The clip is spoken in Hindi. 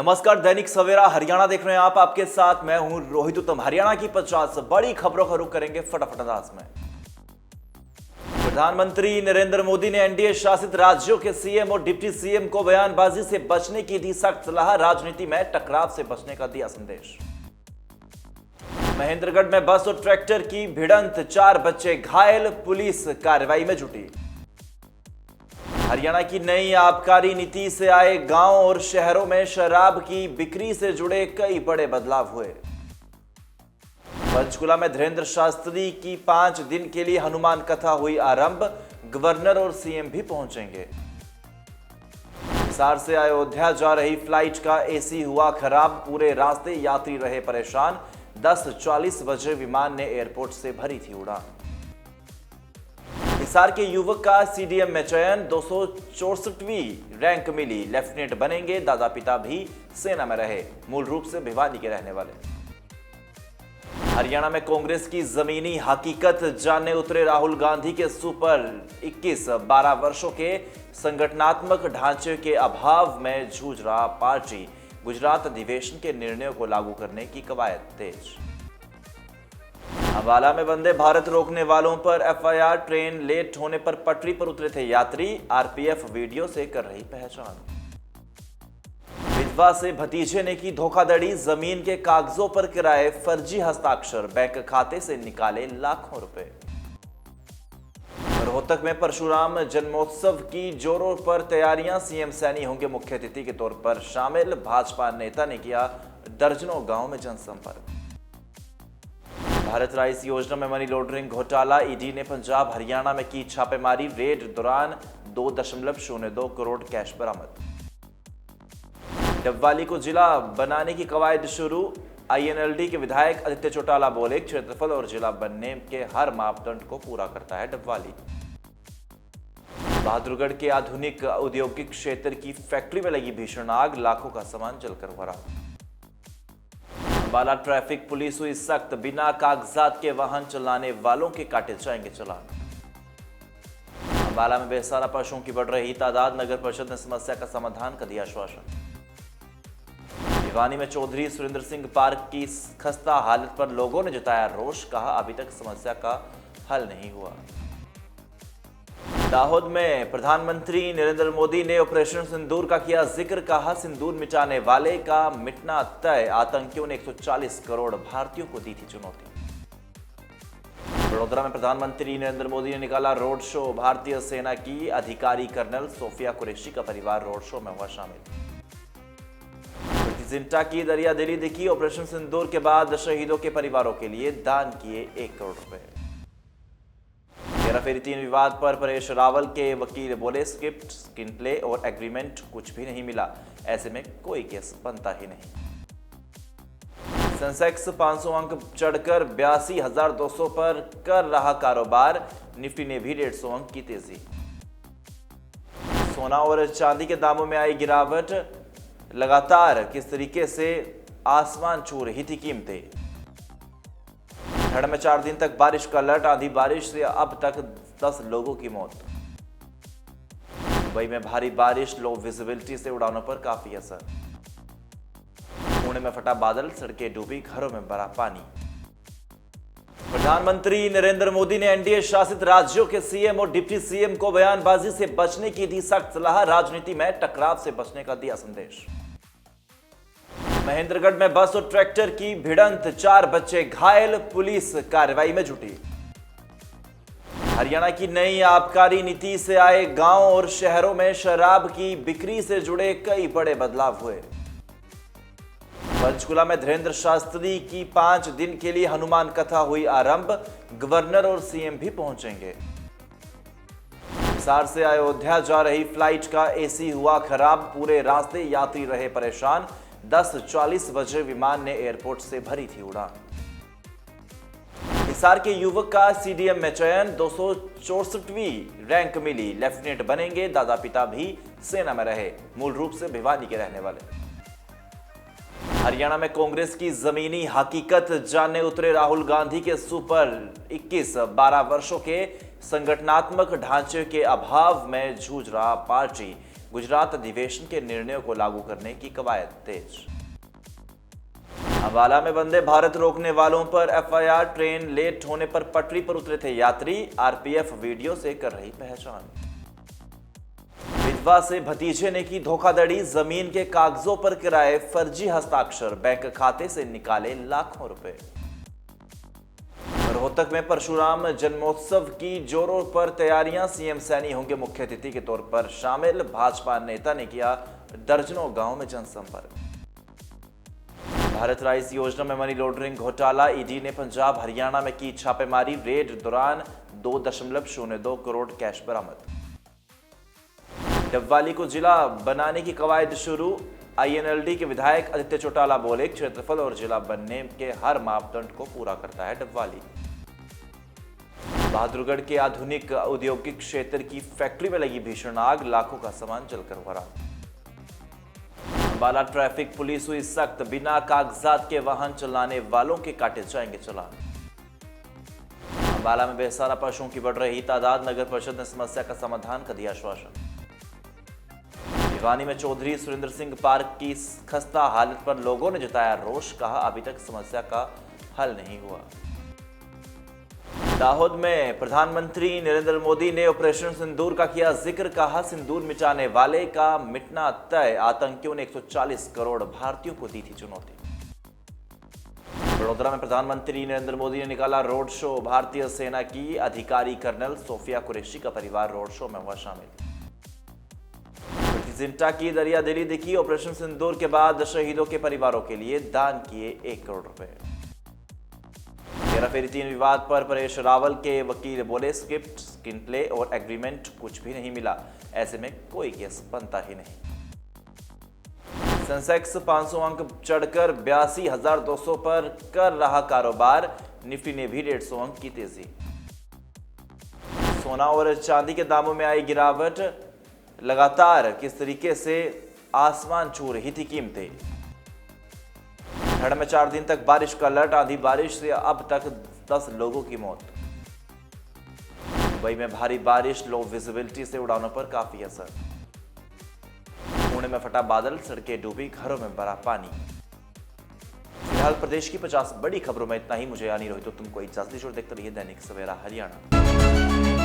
नमस्कार, दैनिक सवेरा हरियाणा देख रहे हैं आप। आपके साथ मैं हूं रोहित उत्तम। हरियाणा की 50 बड़ी खबरों का रुख करेंगे फटाफट अंदाज में। प्रधानमंत्री नरेंद्र मोदी ने एनडीए शासित राज्यों के सीएम और डिप्टी सीएम को बयानबाजी से बचने की दी सख्त सलाह। राजनीति में टकराव से बचने का दिया संदेश। महेंद्रगढ़ में बस और ट्रैक्टर की भिड़ंत, 4 बच्चे घायल, पुलिस कार्रवाई में जुटी। हरियाणा की नई आबकारी नीति से आए गांव और शहरों में शराब की बिक्री से जुड़े कई बड़े बदलाव हुए। पंचकुला में धीरेन्द्र शास्त्री की 5 दिन के लिए हनुमान कथा हुई आरंभ। गवर्नर और सीएम भी पहुंचेंगे। हिसार से अयोध्या जा रही फ्लाइट का एसी हुआ खराब, पूरे रास्ते यात्री रहे परेशान। 10:40 बजे विमान ने एयरपोर्ट से भरी थी उड़ान। हिसार के युवक का सीडीएम में चयन, 264वीं रैंक मिली, लेफ्टिनेंट बनेंगे। दादा पिता भी सेना में रहे, मूल रूप से भिवानी के रहने वाले। हरियाणा में कांग्रेस की जमीनी हकीकत जानने उतरे राहुल गांधी के सुपर 21। 12 वर्षों के संगठनात्मक ढांचे के अभाव में जूझ रहा पार्टी। गुजरात अधिवेशन के निर्णयों को लागू करने की कवायद तेज। अंबाला में वंदे भारत रोकने वालों पर एफआईआर, ट्रेन लेट होने पर पटरी पर उतरे थे यात्री। आरपीएफ वीडियो से कर रही पहचान। विधवा से भतीजे ने की धोखाधड़ी, जमीन के कागजों पर कराए फर्जी हस्ताक्षर, बैंक खाते से निकाले लाखों रुपए। रोहतक में परशुराम जन्मोत्सव की जोरों पर तैयारियां, सीएम सैनी होंगे मुख्य अतिथि के तौर पर शामिल। भाजपा नेता ने किया दर्जनों गांव में जनसंपर्क। भारत राइस योजना में मनी लॉन्ड्रिंग घोटाला, ईडी ने पंजाब हरियाणा में की छापेमारी। रेड दौरान 2.02 करोड़ कैश बरामद। डबवाली को जिला बनाने की कवायद शुरू। आईएनएलडी के विधायक आदित्य चौटाला बोले, क्षेत्रफल और जिला बनने के हर मापदंड को पूरा करता है डबवाली। बहादुरगढ़ के आधुनिक औद्योगिक क्षेत्र की फैक्ट्री में लगी भीषण आग, लाखों का सामान जलकर भरा। अंबाला ट्रैफिक पुलिस हुई सख्त, बिना कागजात के वाहन चलाने वालों के काटे जाएंगे चालान। अंबाला में बेसहारा पशुओं की बढ़ रही तादाद, नगर परिषद ने समस्या का समाधान का दिया आश्वासन। भिवानी में चौधरी सुरेंद्र सिंह पार्क की खस्ता हालत पर लोगों ने जताया रोष, कहा अभी तक समस्या का हल नहीं हुआ। दाहोद में प्रधानमंत्री नरेंद्र मोदी ने ऑपरेशन सिंदूर का किया जिक्र, कहा सिंदूर मिटाने वाले का मिटना तय। आतंकियों ने 140 करोड़ भारतीयों को दी थी चुनौती। वडोदरा में प्रधानमंत्री नरेंद्र मोदी ने निकाला रोड शो। भारतीय सेना की अधिकारी कर्नल सोफिया कुरैशी का परिवार रोड शो में हुआ शामिल। जिंटा की दरिया दिली दिखी, ऑपरेशन सिंदूर के बाद शहीदों के परिवारों के लिए दान किए 1 करोड़ रुपए। हेराफेरी 3 विवाद पर परेश रावल के वकील बोले, स्क्रिप्ट, स्क्रीन प्ले और एग्रीमेंट कुछ भी नहीं मिला, ऐसे में कोई केस बनता ही नहीं। सेंसेक्स 500 अंक चढ़कर 82,200 पर कर रहा कारोबार, निफ्टी ने भी 150 अंक की तेजी। सोना और चांदी के दामों में आई गिरावट, लगातार किस तरीके से आसमान छू रही थी कीमतें। ठंड में 4 दिन तक बारिश का अलर्ट, आंधी बारिश से अब तक 10 लोगों की मौत। दुबई में भारी बारिश, लो विजिबिलिटी से उड़ानों पर काफी असर। पुणे में फटा बादल, सड़कें डूबी, घरों में भरा पानी। प्रधानमंत्री नरेंद्र मोदी ने एनडीए शासित राज्यों के सीएम और डिप्टी सीएम को बयानबाजी से बचने की दी सख्त सलाह। राजनीति में टकराव से बचने का दिया संदेश। महेंद्रगढ़ में बस और ट्रैक्टर की भिड़ंत, 4 बच्चे घायल, पुलिस कार्रवाई में जुटी। हरियाणा की नई आबकारी नीति से आए गांव और शहरों में शराब की बिक्री से जुड़े कई बड़े बदलाव हुए। पंचकुला में धीरेन्द्र शास्त्री की 5 दिन के लिए हनुमान कथा हुई आरंभ। गवर्नर और सीएम भी पहुंचेंगे। हिसार से अयोध्या जा रही फ्लाइट का एसी हुआ खराब, पूरे रास्ते यात्री रहे परेशान। 10:40 बजे विमान ने एयरपोर्ट से भरी थी उड़ान। हिसार के युवक का सीडीएम में चयन, 264वीं रैंक मिली, लेफ्टिनेंट बनेंगे। दादा पिता भी सेना में रहे, मूल रूप से भिवानी के रहने वाले। हरियाणा में कांग्रेस की जमीनी हकीकत जानने उतरे राहुल गांधी के सुपर 21। 12 वर्षों के संगठनात्मक ढांचे के अभाव में जूझ रहा पार्टी। गुजरात अधिवेशन के निर्णयों को लागू करने की कवायद तेज। अंबाला में वंदे भारत रोकने वालों पर एफआईआर, ट्रेन लेट होने पर पटरी पर उतरे थे यात्री, आरपीएफ वीडियो से कर रही पहचान। विधवा से भतीजे ने की धोखाधड़ी, जमीन के कागजों पर कराए फर्जी हस्ताक्षर, बैंक खाते से निकाले लाखों रुपए। रोहतक में परशुराम जन्मोत्सव की जोरों पर तैयारियां, सीएम सैनी होंगे मुख्य अतिथि के तौर पर शामिल, भाजपा नेता ने किया दर्जनों गांव में जनसंपर्क। भारत राइस योजना में मनी लॉन्ड्रिंग घोटाला, ईडी ने पंजाब हरियाणा में की छापेमारी, रेड दौरान 2.02 करोड़ कैश बरामद। डबवाली को जिला बनाने की कवायद शुरू, आईएनएलडी के विधायक आदित्य चौटाला बोले, क्षेत्रफल और जिला बनने के हर मापदंड को पूरा करता है डबवाली। बहादुरगढ़ के आधुनिक औद्योगिक क्षेत्र की फैक्ट्री में लगी भीषण आग, लाखों का सामान जलकर बरामद। अंबाला ट्रैफिक पुलिस हुई सख्त, बिना कागजात के वाहन चलाने वालों के काटे जाएंगे चालान। अंबाला में बेसहारा पशुओं की बढ़ रही तादाद, नगर परिषद ने समस्या का समाधान का दिया आश्वासन। भिवानी में चौधरी सुरेंद्र सिंह पार्क की खस्ता हालत पर लोगों ने जताया रोष, कहा अभी तक समस्या का हल नहीं हुआ। दाहोद में प्रधानमंत्री नरेंद्र मोदी ने ऑपरेशन सिंदूर का किया जिक्र, कहा सिंदूर मिटाने वाले का मिटना तय, आतंकियों ने 140 करोड़ भारतीयों को दी थी चुनौती। वडोदरा में प्रधानमंत्री नरेंद्र मोदी ने निकाला रोड शो, भारतीय सेना की अधिकारी कर्नल सोफिया कुरैशी का परिवार रोड शो में हुआ शामिल। जिंटा की दरिया दिली दिखी, ऑपरेशन सिंदूर के बाद शहीदों के परिवारों के लिए दान किए 1 करोड़ रुपए। हेराफेरी 3 विवाद पर परेश रावल के वकील बोले, स्क्रिप्ट, स्क्रीन प्ले और एग्रीमेंट कुछ भी नहीं मिला, ऐसे में कोई केस बनता ही नहीं। सेंसेक्स 500 अंक चढ़कर 82,200 पर कर रहा कारोबार, निफ्टी ने भी 150 अंक की तेजी। सोना और चांदी के दामों में आई गिरावट, लगातार किस तरीके से आसमान छू रही थी कीमतें। ठंड में 4 दिन तक बारिश का अलर्ट, आंधी बारिश से अब तक 10 लोगों की मौत। दुबई में भारी बारिश, लो विजिबिलिटी से उड़ानों पर काफी असर। पुणे में फटा बादल, सड़कें डूबी, घरों में भरा पानी। फिलहाल प्रदेश की 50 बड़ी खबरों में इतना ही। मुझे यानी रोहित तुमको इजाजत दीजिए और देखते रहिए दैनिक सवेरा हरियाणा।